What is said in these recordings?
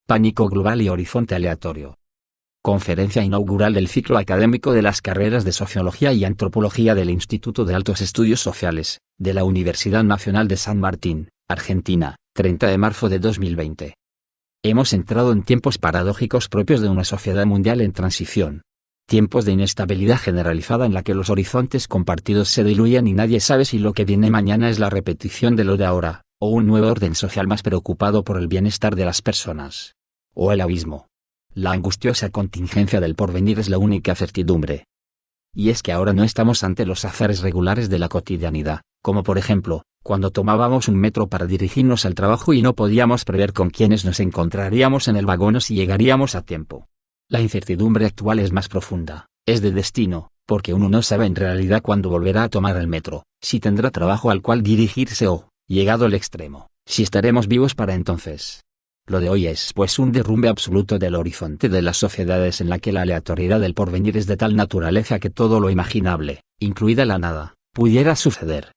Pánico global y horizonte aleatorio. Conferencia inaugural del ciclo académico de las carreras de Sociología y Antropología del Instituto de Altos Estudios Sociales, de la Universidad Nacional de San Martín, Argentina, 30 de marzo de 2020. Hemos entrado en tiempos paradójicos propios de una sociedad mundial en transición. Tiempos de inestabilidad generalizada en la que los horizontes compartidos se diluyen y nadie sabe si lo que viene mañana es la repetición de lo de ahora, o un nuevo orden social más preocupado por el bienestar de las personas. O el abismo. La angustiosa contingencia del porvenir es la única certidumbre. Y es que ahora no estamos ante los azares regulares de la cotidianidad, como por ejemplo, cuando tomábamos un metro para dirigirnos al trabajo y no podíamos prever con quiénes nos encontraríamos en el vagón o si llegaríamos a tiempo. La incertidumbre actual es más profunda, es de destino, porque uno no sabe en realidad cuándo volverá a tomar el metro, si tendrá trabajo al cual dirigirse o, llegado al extremo, si estaremos vivos para entonces. Lo de hoy es pues un derrumbe absoluto del horizonte de las sociedades en la que la aleatoriedad del porvenir es de tal naturaleza que todo lo imaginable, incluida la nada, pudiera suceder.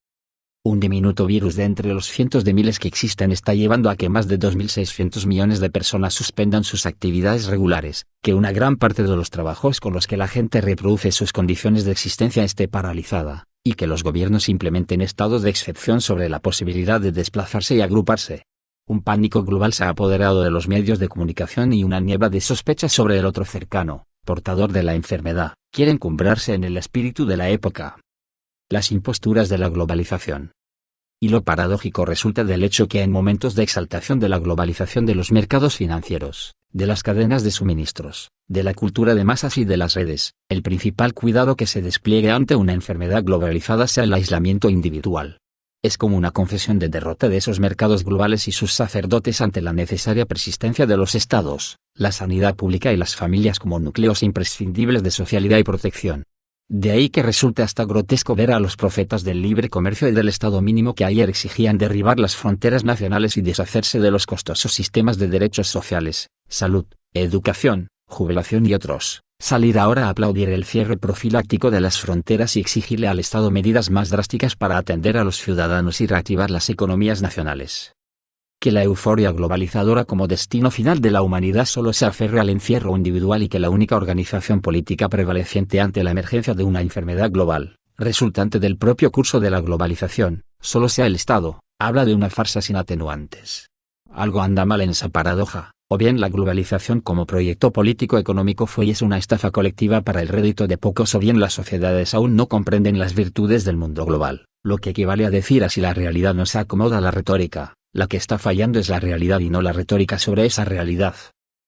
Un diminuto virus de entre los cientos de miles que existen está llevando a que más de 2.600 millones de personas suspendan sus actividades regulares, que una gran parte de los trabajos con los que la gente reproduce sus condiciones de existencia esté paralizada, y que los gobiernos implementen estados de excepción sobre la posibilidad de desplazarse y agruparse. Un pánico global se ha apoderado de los medios de comunicación y una niebla de sospechas sobre el otro cercano, portador de la enfermedad, quiere encumbrarse en el espíritu de la época. Las imposturas de la globalización. Y lo paradójico resulta del hecho que en momentos de exaltación de la globalización de los mercados financieros, de las cadenas de suministros, de la cultura de masas y de las redes, el principal cuidado que se despliegue ante una enfermedad globalizada sea el aislamiento individual. Es como una confesión de derrota de esos mercados globales y sus sacerdotes ante la necesaria persistencia de los estados, la sanidad pública y las familias como núcleos imprescindibles de socialidad y protección. De ahí que resulte hasta grotesco ver a los profetas del libre comercio y del Estado mínimo que ayer exigían derribar las fronteras nacionales y deshacerse de los costosos sistemas de derechos sociales, salud, educación, jubilación y otros, salir ahora a aplaudir el cierre profiláctico de las fronteras y exigirle al Estado medidas más drásticas para atender a los ciudadanos y reactivar las economías nacionales. Que la euforia globalizadora como destino final de la humanidad solo se aferre al encierro individual y que la única organización política prevaleciente ante la emergencia de una enfermedad global, resultante del propio curso de la globalización, solo sea el Estado, habla de una farsa sin atenuantes. Algo anda mal en esa paradoja, o bien la globalización como proyecto político-económico fue y es una estafa colectiva para el rédito de pocos o bien las sociedades aún no comprenden las virtudes del mundo global, lo que equivale a decir así la realidad no se acomoda a la retórica. La que está fallando es la realidad y no la retórica sobre esa realidad.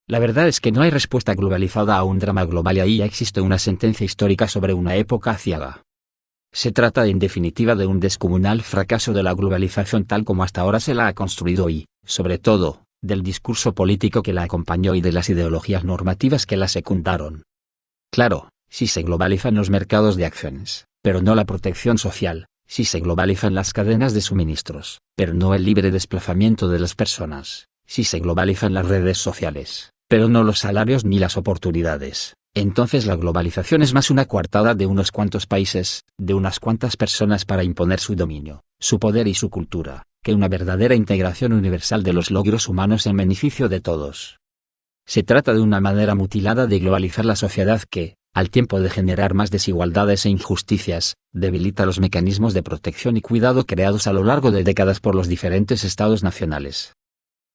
La verdad es que no hay respuesta globalizada a un drama global y ahí ya existe una sentencia histórica sobre una época aciaga. Se trata en definitiva de un descomunal fracaso de la globalización tal como hasta ahora se la ha construido y, sobre todo, del discurso político que la acompañó y de las ideologías normativas que la secundaron. Claro, si se globalizan los mercados de acciones, pero no la protección social. Si se globalizan las cadenas de suministros, pero no el libre desplazamiento de las personas, si se globalizan las redes sociales, pero no los salarios ni las oportunidades, entonces la globalización es más una coartada de unos cuantos países, de unas cuantas personas para imponer su dominio, su poder y su cultura, que una verdadera integración universal de los logros humanos en beneficio de todos. Se trata de una manera mutilada de globalizar la sociedad que, al tiempo de generar más desigualdades e injusticias, debilita los mecanismos de protección y cuidado creados a lo largo de décadas por los diferentes estados nacionales.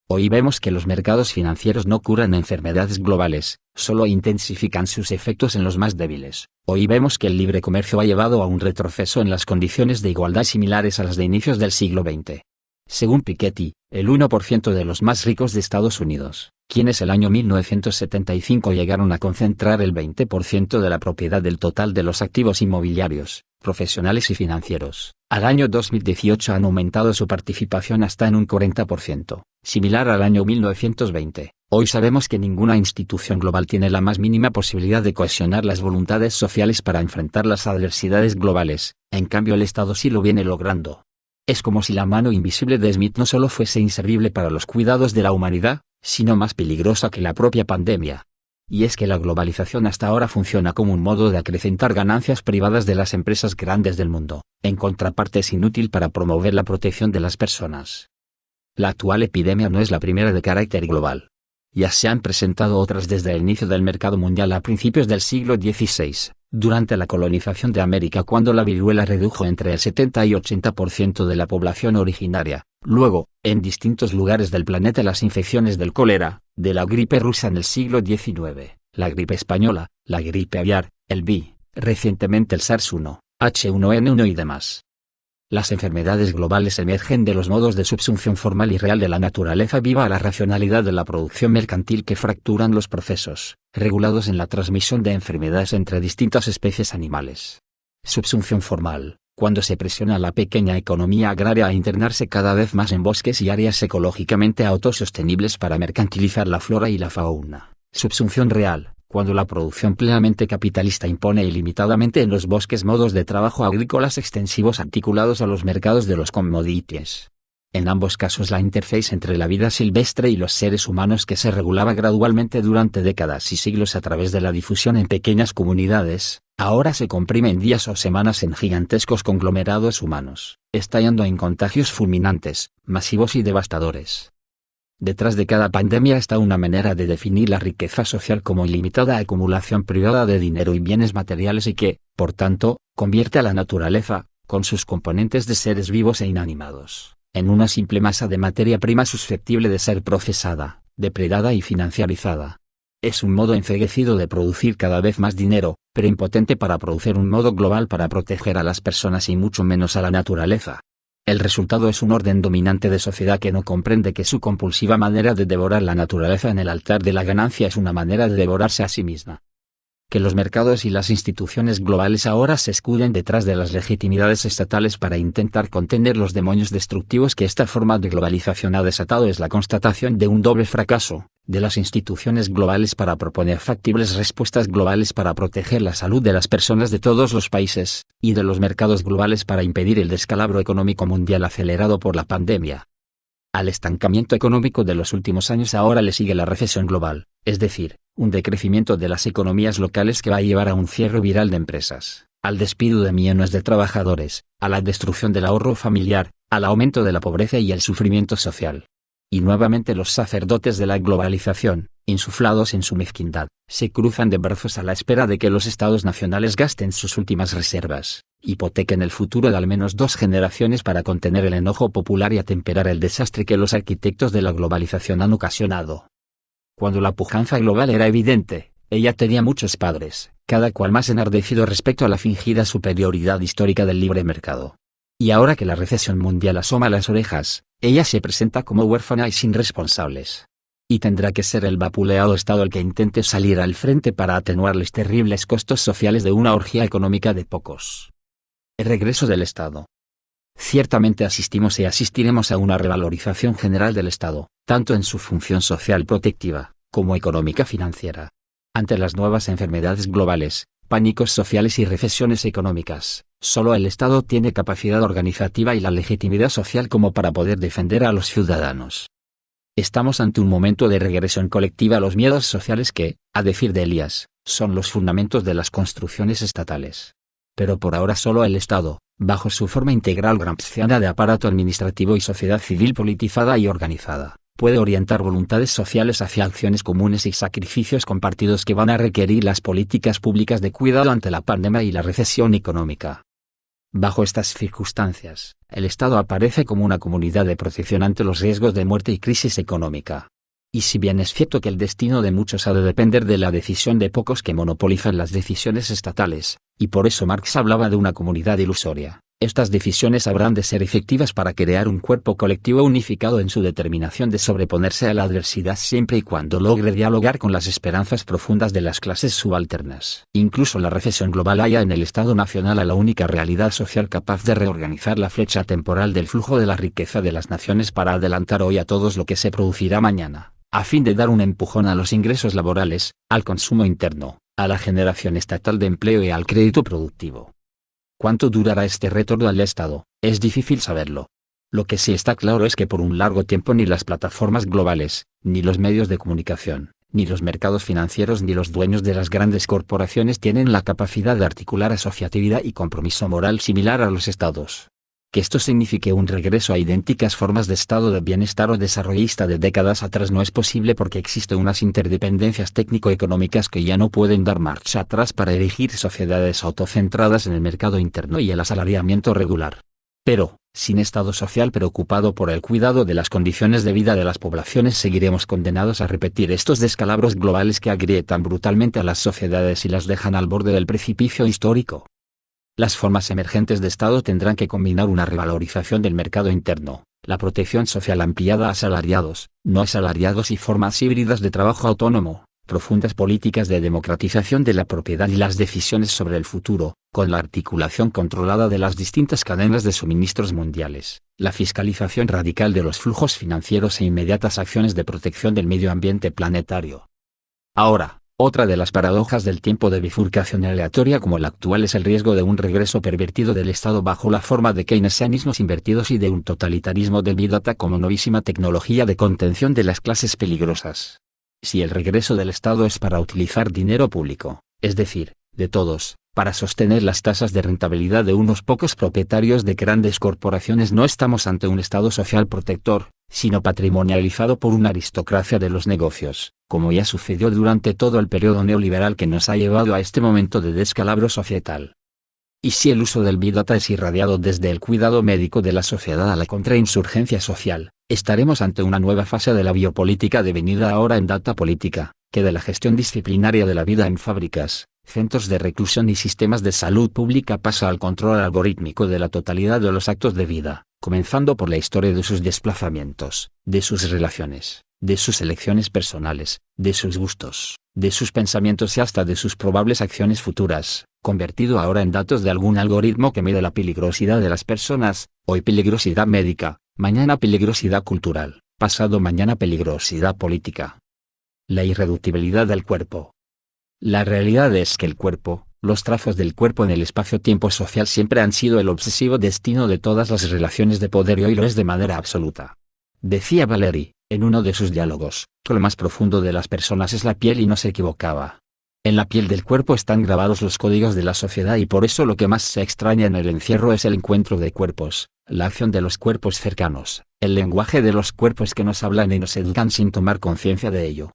Hoy vemos que los mercados financieros no curan enfermedades globales, solo intensifican sus efectos en los más débiles. Hoy vemos que el libre comercio ha llevado a un retroceso en las condiciones de igualdad similares a las de inicios del siglo XX. Según Piketty, el 1% de los más ricos de Estados Unidos, quienes el año 1975 llegaron a concentrar el 20% de la propiedad del total de los activos inmobiliarios, profesionales y financieros, al año 2018 han aumentado su participación hasta en un 40%, similar al año 1920. Hoy sabemos que ninguna institución global tiene la más mínima posibilidad de cohesionar las voluntades sociales para enfrentar las adversidades globales, en cambio el Estado sí lo viene logrando. Es como si la mano invisible de Smith no solo fuese inservible para los cuidados de la humanidad, sino más peligrosa que la propia pandemia. Y es que la globalización hasta ahora funciona como un modo de acrecentar ganancias privadas de las empresas grandes del mundo, en contraparte es inútil para promover la protección de las personas. La actual epidemia no es la primera de carácter global. Ya se han presentado otras desde el inicio del mercado mundial a principios del siglo XVI, durante la colonización de América, cuando la viruela redujo entre el 70 y 80% de la población originaria. Luego, en distintos lugares del planeta, las infecciones del cólera, de la gripe rusa en el siglo XIX, la gripe española, la gripe aviar, el VI, recientemente el SARS-1, H1N1 y demás. Las enfermedades globales emergen de los modos de subsunción formal y real de la naturaleza viva a la racionalidad de la producción mercantil que fracturan los procesos, regulados en la transmisión de enfermedades entre distintas especies animales. Subsunción formal, cuando se presiona a la pequeña economía agraria a internarse cada vez más en bosques y áreas ecológicamente autosostenibles para mercantilizar la flora y la fauna. Subsunción real, cuando la producción plenamente capitalista impone ilimitadamente en los bosques modos de trabajo agrícolas extensivos articulados a los mercados de los commodities. En ambos casos la interface entre la vida silvestre y los seres humanos, que se regulaba gradualmente durante décadas y siglos a través de la difusión en pequeñas comunidades, ahora se comprime en días o semanas en gigantescos conglomerados humanos, estallando en contagios fulminantes, masivos y devastadores. Detrás de cada pandemia está una manera de definir la riqueza social como ilimitada acumulación privada de dinero y bienes materiales y que, por tanto, convierte a la naturaleza, con sus componentes de seres vivos e inanimados, en una simple masa de materia prima susceptible de ser procesada, depredada y financiarizada. Es un modo enceguecido de producir cada vez más dinero, pero impotente para producir un modo global para proteger a las personas y mucho menos a la naturaleza. El resultado es un orden dominante de sociedad que no comprende que su compulsiva manera de devorar la naturaleza en el altar de la ganancia es una manera de devorarse a sí misma. Que los mercados y las instituciones globales ahora se escuden detrás de las legitimidades estatales para intentar contener los demonios destructivos que esta forma de globalización ha desatado es la constatación de un doble fracaso, de las instituciones globales para proponer factibles respuestas globales para proteger la salud de las personas de todos los países, y de los mercados globales para impedir el descalabro económico mundial acelerado por la pandemia. Al estancamiento económico de los últimos años ahora le sigue la recesión global, es decir, un decrecimiento de las economías locales que va a llevar a un cierre viral de empresas, al despido de millones de trabajadores, a la destrucción del ahorro familiar, al aumento de la pobreza y el sufrimiento social. Y nuevamente los sacerdotes de la globalización, insuflados en su mezquindad, se cruzan de brazos a la espera de que los estados nacionales gasten sus últimas reservas, hipotequen el futuro de al menos 2 generaciones para contener el enojo popular y atemperar el desastre que los arquitectos de la globalización han ocasionado. Cuando la pujanza global era evidente, ella tenía muchos padres, cada cual más enardecido respecto a la fingida superioridad histórica del libre mercado. Y ahora que la recesión mundial asoma las orejas, ella se presenta como huérfana y sin responsables. Y tendrá que ser el vapuleado Estado el que intente salir al frente para atenuar los terribles costos sociales de una orgía económica de pocos. El regreso del Estado. Ciertamente asistimos y asistiremos a una revalorización general del Estado, tanto en su función social protectiva, como económica financiera. Ante las nuevas enfermedades globales, pánicos sociales y recesiones económicas, solo el Estado tiene capacidad organizativa y la legitimidad social como para poder defender a los ciudadanos. Estamos ante un momento de regresión colectiva a los miedos sociales que, a decir de Elías, son los fundamentos de las construcciones estatales. Pero por ahora solo el Estado, bajo su forma integral gramsciana de aparato administrativo y sociedad civil politizada y organizada, puede orientar voluntades sociales hacia acciones comunes y sacrificios compartidos que van a requerir las políticas públicas de cuidado ante la pandemia y la recesión económica. Bajo estas circunstancias, el Estado aparece como una comunidad de protección ante los riesgos de muerte y crisis económica. Y si bien es cierto que el destino de muchos ha de depender de la decisión de pocos que monopolizan las decisiones estatales, y por eso Marx hablaba de una comunidad ilusoria, estas decisiones habrán de ser efectivas para crear un cuerpo colectivo unificado en su determinación de sobreponerse a la adversidad siempre y cuando logre dialogar con las esperanzas profundas de las clases subalternas. Incluso la recesión global halla en el Estado nacional a la única realidad social capaz de reorganizar la flecha temporal del flujo de la riqueza de las naciones para adelantar hoy a todos lo que se producirá mañana, a fin de dar un empujón a los ingresos laborales, al consumo interno, a la generación estatal de empleo y al crédito productivo. ¿Cuánto durará este retorno al Estado? Es difícil saberlo. Lo que sí está claro es que por un largo tiempo ni las plataformas globales, ni los medios de comunicación, ni los mercados financieros ni los dueños de las grandes corporaciones tienen la capacidad de articular asociatividad y compromiso moral similar a los Estados. Que esto signifique un regreso a idénticas formas de estado de bienestar o desarrollista de décadas atrás no es posible porque existen unas interdependencias técnico-económicas que ya no pueden dar marcha atrás para erigir sociedades autocentradas en el mercado interno y el asalariamiento regular. Pero, sin Estado social preocupado por el cuidado de las condiciones de vida de las poblaciones, seguiremos condenados a repetir estos descalabros globales que agrietan brutalmente a las sociedades y las dejan al borde del precipicio histórico. Las formas emergentes de Estado tendrán que combinar una revalorización del mercado interno, la protección social ampliada a asalariados, no asalariados y formas híbridas de trabajo autónomo, profundas políticas de democratización de la propiedad y las decisiones sobre el futuro, con la articulación controlada de las distintas cadenas de suministros mundiales, la fiscalización radical de los flujos financieros e inmediatas acciones de protección del medio ambiente planetario. Ahora, otra de las paradojas del tiempo de bifurcación aleatoria como el actual es el riesgo de un regreso pervertido del Estado bajo la forma de keynesianismos invertidos y de un totalitarismo del Big Data como novísima tecnología de contención de las clases peligrosas. Si el regreso del Estado es para utilizar dinero público, es decir, de todos, para sostener las tasas de rentabilidad de unos pocos propietarios de grandes corporaciones, no estamos ante un Estado social protector, sino patrimonializado por una aristocracia de los negocios, como ya sucedió durante todo el periodo neoliberal que nos ha llevado a este momento de descalabro societal. Y si el uso del Big Data es irradiado desde el cuidado médico de la sociedad a la contrainsurgencia social, estaremos ante una nueva fase de la biopolítica devenida ahora en data política, que de la gestión disciplinaria de la vida en fábricas, centros de reclusión y sistemas de salud pública pasa al control algorítmico de la totalidad de los actos de vida, comenzando por la historia de sus desplazamientos, de sus relaciones, de sus elecciones personales, de sus gustos, de sus pensamientos y hasta de sus probables acciones futuras, convertido ahora en datos de algún algoritmo que mide la peligrosidad de las personas, hoy peligrosidad médica, mañana peligrosidad cultural, pasado mañana peligrosidad política. La irreductibilidad del cuerpo. La realidad es que el cuerpo, los trazos del cuerpo en el espacio-tiempo social siempre han sido el obsesivo destino de todas las relaciones de poder y hoy lo es de manera absoluta. Decía Valéry, en uno de sus diálogos, que lo más profundo de las personas es la piel y no se equivocaba. En la piel del cuerpo están grabados los códigos de la sociedad y por eso lo que más se extraña en el encierro es el encuentro de cuerpos, la acción de los cuerpos cercanos, el lenguaje de los cuerpos que nos hablan y nos educan sin tomar conciencia de ello.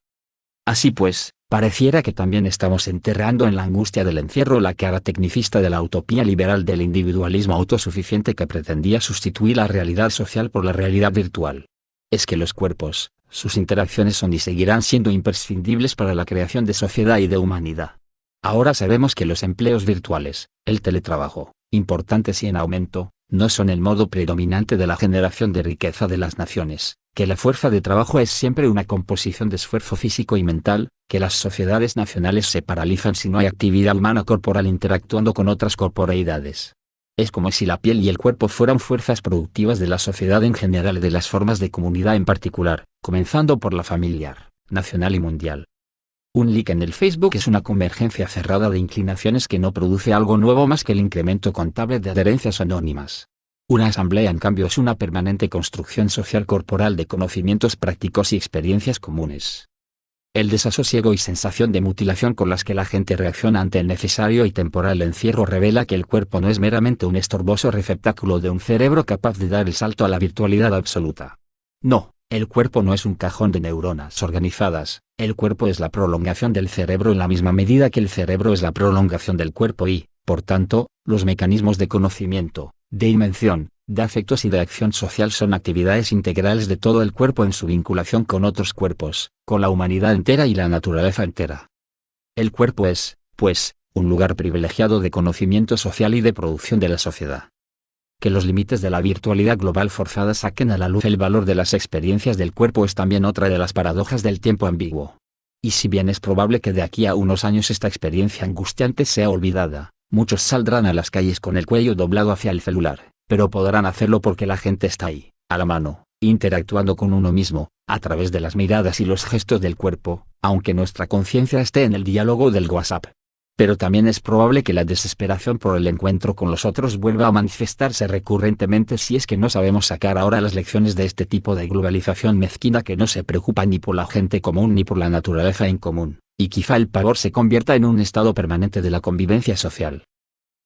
Así pues, pareciera que también estamos enterrando en la angustia del encierro la cara tecnicista de la utopía liberal del individualismo autosuficiente que pretendía sustituir la realidad social por la realidad virtual. Es que los cuerpos, sus interacciones son y seguirán siendo imprescindibles para la creación de sociedad y de humanidad. Ahora sabemos que los empleos virtuales, el teletrabajo, importantes y en aumento, no son el modo predominante de la generación de riqueza de las naciones, que la fuerza de trabajo es siempre una composición de esfuerzo físico y mental, que las sociedades nacionales se paralizan si no hay actividad humana corporal interactuando con otras corporeidades. Es como si la piel y el cuerpo fueran fuerzas productivas de la sociedad en general y de las formas de comunidad en particular, comenzando por la familiar, nacional y mundial. Un like en el Facebook es una convergencia cerrada de inclinaciones que no produce algo nuevo más que el incremento contable de adherencias anónimas. Una asamblea en cambio es una permanente construcción social corporal de conocimientos prácticos y experiencias comunes. El desasosiego y sensación de mutilación con las que la gente reacciona ante el necesario y temporal encierro revela que el cuerpo no es meramente un estorboso receptáculo de un cerebro capaz de dar el salto a la virtualidad absoluta. No, el cuerpo no es un cajón de neuronas organizadas, el cuerpo es la prolongación del cerebro en la misma medida que el cerebro es la prolongación del cuerpo y, por tanto, los mecanismos de conocimiento, de invención, de afectos y de acción social son actividades integrales de todo el cuerpo en su vinculación con otros cuerpos, con la humanidad entera y la naturaleza entera. El cuerpo es, pues, un lugar privilegiado de conocimiento social y de producción de la sociedad. Que los límites de la virtualidad global forzada saquen a la luz el valor de las experiencias del cuerpo es también otra de las paradojas del tiempo ambiguo. Y si bien es probable que de aquí a unos años esta experiencia angustiante sea olvidada, muchos saldrán a las calles con el cuello doblado hacia el celular, pero podrán hacerlo porque la gente está ahí, a la mano, interactuando con uno mismo, a través de las miradas y los gestos del cuerpo, aunque nuestra conciencia esté en el diálogo del WhatsApp. Pero también es probable que la desesperación por el encuentro con los otros vuelva a manifestarse recurrentemente si es que no sabemos sacar ahora las lecciones de este tipo de globalización mezquina que no se preocupa ni por la gente común ni por la naturaleza en común, y quizá el pavor se convierta en un estado permanente de la convivencia social.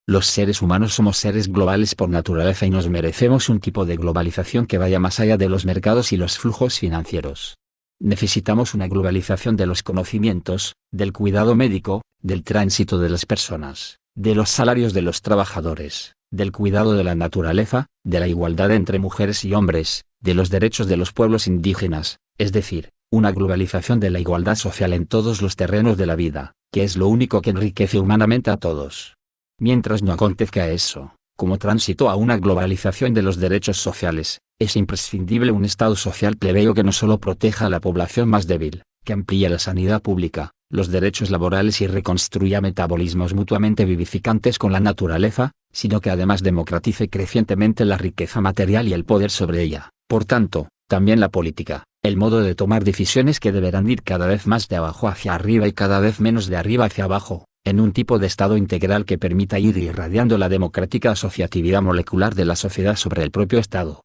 Los seres humanos somos seres globales por naturaleza y nos merecemos un tipo de globalización que vaya más allá de los mercados y los flujos financieros. Necesitamos una globalización de los conocimientos, del cuidado médico, del tránsito de las personas, de los salarios de los trabajadores, del cuidado de la naturaleza, de la igualdad entre mujeres y hombres, de los derechos de los pueblos indígenas, es decir, una globalización de la igualdad social en todos los terrenos de la vida, que es lo único que enriquece humanamente a todos. Mientras no acontezca eso, como tránsito a una globalización de los derechos sociales, es imprescindible un Estado social plebeyo que no solo proteja a la población más débil, que amplíe la sanidad pública, los derechos laborales y reconstruya metabolismos mutuamente vivificantes con la naturaleza, sino que además democratice crecientemente la riqueza material y el poder sobre ella. Por tanto, también la política, el modo de tomar decisiones que deberán ir cada vez más de abajo hacia arriba y cada vez menos de arriba hacia abajo, en un tipo de Estado integral que permita ir irradiando la democrática asociatividad molecular de la sociedad sobre el propio Estado.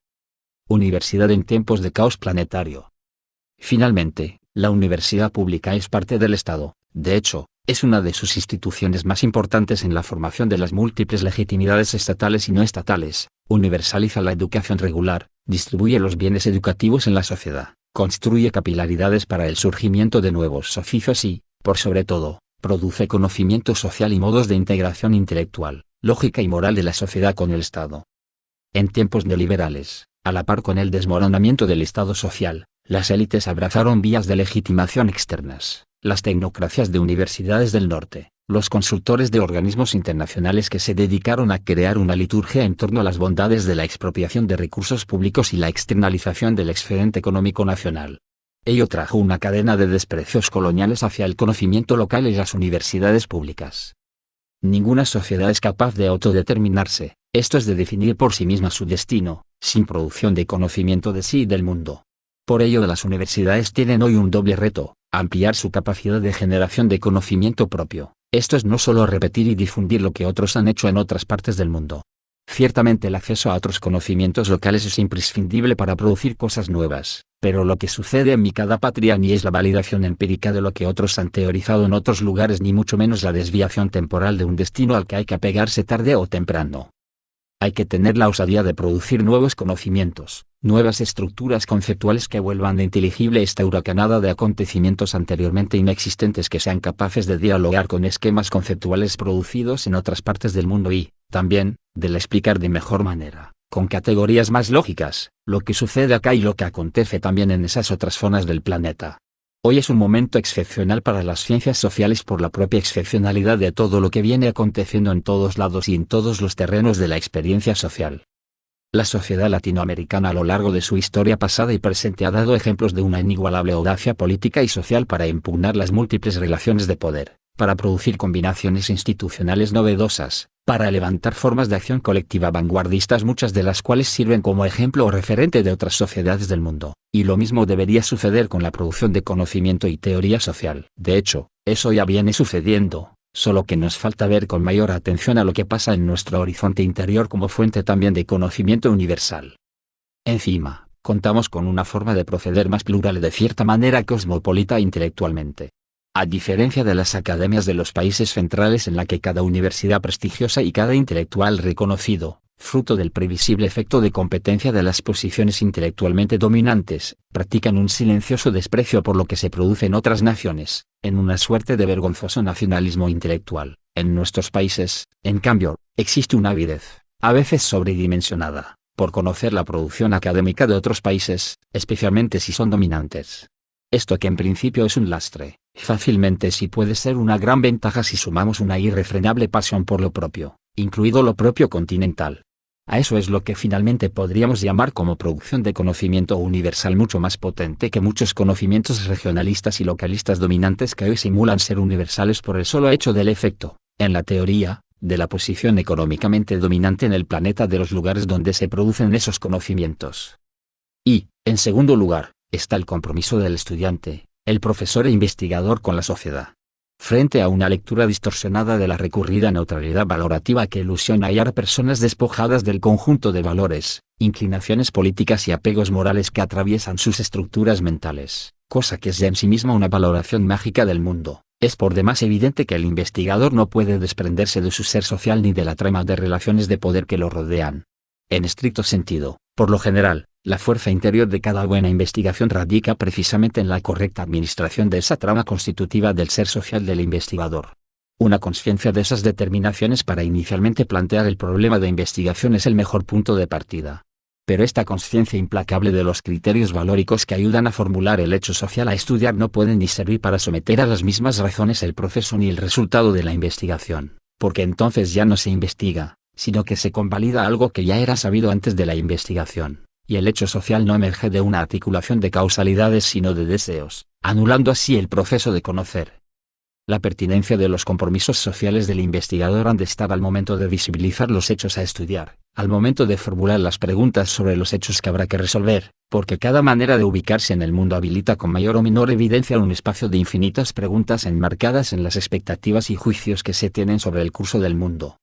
Universidad en tiempos de caos planetario. Finalmente, la universidad pública es parte del Estado, de hecho, es una de sus instituciones más importantes en la formación de las múltiples legitimidades estatales y no estatales, universaliza la educación regular, distribuye los bienes educativos en la sociedad, construye capilaridades para el surgimiento de nuevos oficios y, por sobre todo, produce conocimiento social y modos de integración intelectual, lógica y moral de la sociedad con el Estado. En tiempos neoliberales, a la par con el desmoronamiento del Estado social, las élites abrazaron vías de legitimación externas, las tecnocracias de universidades del norte, los consultores de organismos internacionales que se dedicaron a crear una liturgia en torno a las bondades de la expropiación de recursos públicos y la externalización del excedente económico nacional. Ello trajo una cadena de desprecios coloniales hacia el conocimiento local y las universidades públicas. Ninguna sociedad es capaz de autodeterminarse, esto es de definir por sí misma su destino, sin producción de conocimiento de sí y del mundo. Por ello las universidades tienen hoy un doble reto, ampliar su capacidad de generación de conocimiento propio. Esto es no solo repetir y difundir lo que otros han hecho en otras partes del mundo. Ciertamente el acceso a otros conocimientos locales es imprescindible para producir cosas nuevas, pero lo que sucede en cada patria ni es la validación empírica de lo que otros han teorizado en otros lugares ni mucho menos la desviación temporal de un destino al que hay que apegarse tarde o temprano. Hay que tener la osadía de producir nuevos conocimientos, nuevas estructuras conceptuales que vuelvan de inteligible esta huracanada de acontecimientos anteriormente inexistentes que sean capaces de dialogar con esquemas conceptuales producidos en otras partes del mundo y, también, de explicar de mejor manera, con categorías más lógicas, lo que sucede acá y lo que acontece también en esas otras zonas del planeta. Hoy es un momento excepcional para las ciencias sociales por la propia excepcionalidad de todo lo que viene aconteciendo en todos lados y en todos los terrenos de la experiencia social. La sociedad latinoamericana a lo largo de su historia pasada y presente ha dado ejemplos de una inigualable audacia política y social para impugnar las múltiples relaciones de poder, para producir combinaciones institucionales novedosas, para levantar formas de acción colectiva vanguardistas muchas de las cuales sirven como ejemplo o referente de otras sociedades del mundo, y lo mismo debería suceder con la producción de conocimiento y teoría social. De hecho, eso ya viene sucediendo, solo que nos falta ver con mayor atención a lo que pasa en nuestro horizonte interior como fuente también de conocimiento universal. Encima, contamos con una forma de proceder más plural y de cierta manera cosmopolita intelectualmente. A diferencia de las academias de los países centrales en la que cada universidad prestigiosa y cada intelectual reconocido, fruto del previsible efecto de competencia de las posiciones intelectualmente dominantes, practican un silencioso desprecio por lo que se produce en otras naciones, en una suerte de vergonzoso nacionalismo intelectual. En nuestros países, en cambio, existe una avidez, a veces sobredimensionada, por conocer la producción académica de otros países, especialmente si son dominantes. Esto que en principio es un lastre, fácilmente sí puede ser una gran ventaja si sumamos una irrefrenable pasión por lo propio, incluido lo propio continental. A eso es lo que finalmente podríamos llamar como producción de conocimiento universal mucho más potente que muchos conocimientos regionalistas y localistas dominantes que hoy simulan ser universales por el solo hecho del efecto, en la teoría, de la posición económicamente dominante en el planeta de los lugares donde se producen esos conocimientos. Y, en segundo lugar, está el compromiso del estudiante, el profesor e investigador con la sociedad. Frente a una lectura distorsionada de la recurrida neutralidad valorativa que ilusiona hallar personas despojadas del conjunto de valores, inclinaciones políticas y apegos morales que atraviesan sus estructuras mentales, cosa que es ya en sí misma una valoración mágica del mundo, Es por demás evidente que el investigador no puede desprenderse de su ser social ni de la trama de relaciones de poder que lo rodean. En estricto sentido, por lo general, la fuerza interior de cada buena investigación radica precisamente en la correcta administración de esa trama constitutiva del ser social del investigador. Una conciencia de esas determinaciones para inicialmente plantear el problema de investigación es el mejor punto de partida. Pero esta conciencia implacable de los criterios valóricos que ayudan a formular el hecho social a estudiar no pueden ni servir para someter a las mismas razones el proceso ni el resultado de la investigación, porque entonces ya no se investiga, sino que se convalida algo que ya era sabido antes de la investigación, y el hecho social no emerge de una articulación de causalidades sino de deseos, anulando así el proceso de conocer. La pertinencia de los compromisos sociales del investigador han de estar al momento de visibilizar los hechos a estudiar, al momento de formular las preguntas sobre los hechos que habrá que resolver, porque cada manera de ubicarse en el mundo habilita con mayor o menor evidencia un espacio de infinitas preguntas enmarcadas en las expectativas y juicios que se tienen sobre el curso del mundo.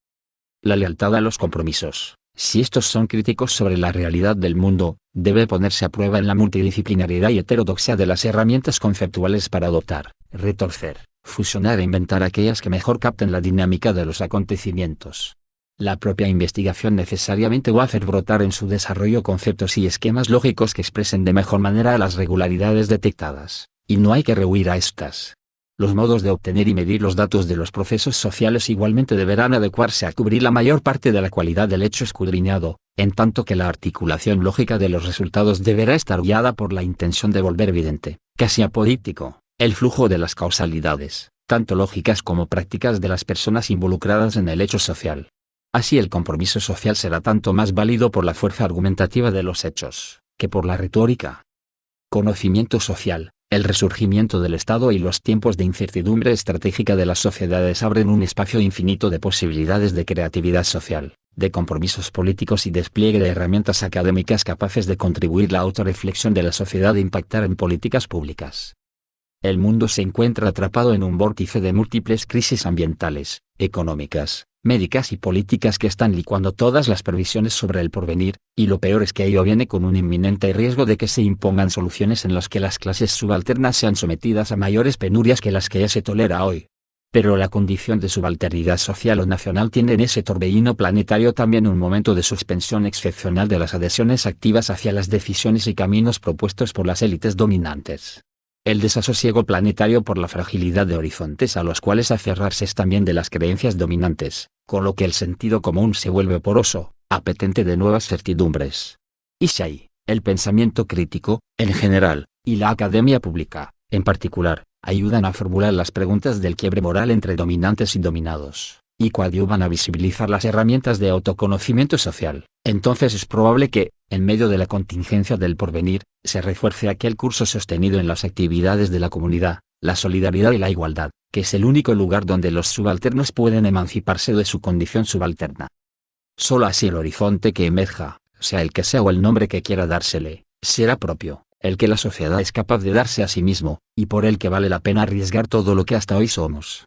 La lealtad a los compromisos, si estos son críticos sobre la realidad del mundo, debe ponerse a prueba en la multidisciplinariedad y heterodoxia de las herramientas conceptuales para adoptar, retorcer, fusionar e inventar aquellas que mejor capten la dinámica de los acontecimientos. La propia investigación necesariamente va a hacer brotar en su desarrollo conceptos y esquemas lógicos que expresen de mejor manera las regularidades detectadas, y no hay que rehuir a estas. Los modos de obtener y medir los datos de los procesos sociales igualmente deberán adecuarse a cubrir la mayor parte de la cualidad del hecho escudriñado, en tanto que la articulación lógica de los resultados deberá estar guiada por la intención de volver evidente, casi apodíctico, el flujo de las causalidades, tanto lógicas como prácticas de las personas involucradas en el hecho social. Así el compromiso social será tanto más válido por la fuerza argumentativa de los hechos, que por la retórica. Conocimiento social. El resurgimiento del Estado y los tiempos de incertidumbre estratégica de las sociedades abren un espacio infinito de posibilidades de creatividad social, de compromisos políticos y despliegue de herramientas académicas capaces de contribuir a la autorreflexión de la sociedad e impactar en políticas públicas. El mundo se encuentra atrapado en un vórtice de múltiples crisis ambientales, económicas, médicas y políticas que están licuando todas las previsiones sobre el porvenir, y lo peor es que ello viene con un inminente riesgo de que se impongan soluciones en las que las clases subalternas sean sometidas a mayores penurias que las que ya se tolera hoy. Pero la condición de subalternidad social o nacional tiene en ese torbellino planetario también un momento de suspensión excepcional de las adhesiones activas hacia las decisiones y caminos propuestos por las élites dominantes. El desasosiego planetario por la fragilidad de horizontes a los cuales aferrarse es también de las creencias dominantes, con lo que el sentido común se vuelve poroso, apetente de nuevas certidumbres. Y si hay, el pensamiento crítico, en general, y la academia pública, en particular, ayudan a formular las preguntas del quiebre moral entre dominantes y dominados, y coadyuvan a visibilizar las herramientas de autoconocimiento social, entonces es probable que, en medio de la contingencia del porvenir, se refuerce aquel curso sostenido en las actividades de la comunidad, la solidaridad y la igualdad, que es el único lugar donde los subalternos pueden emanciparse de su condición subalterna. Solo así el horizonte que emerja, sea el que sea o el nombre que quiera dársele, será propio, el que la sociedad es capaz de darse a sí mismo, y por el que vale la pena arriesgar todo lo que hasta hoy somos.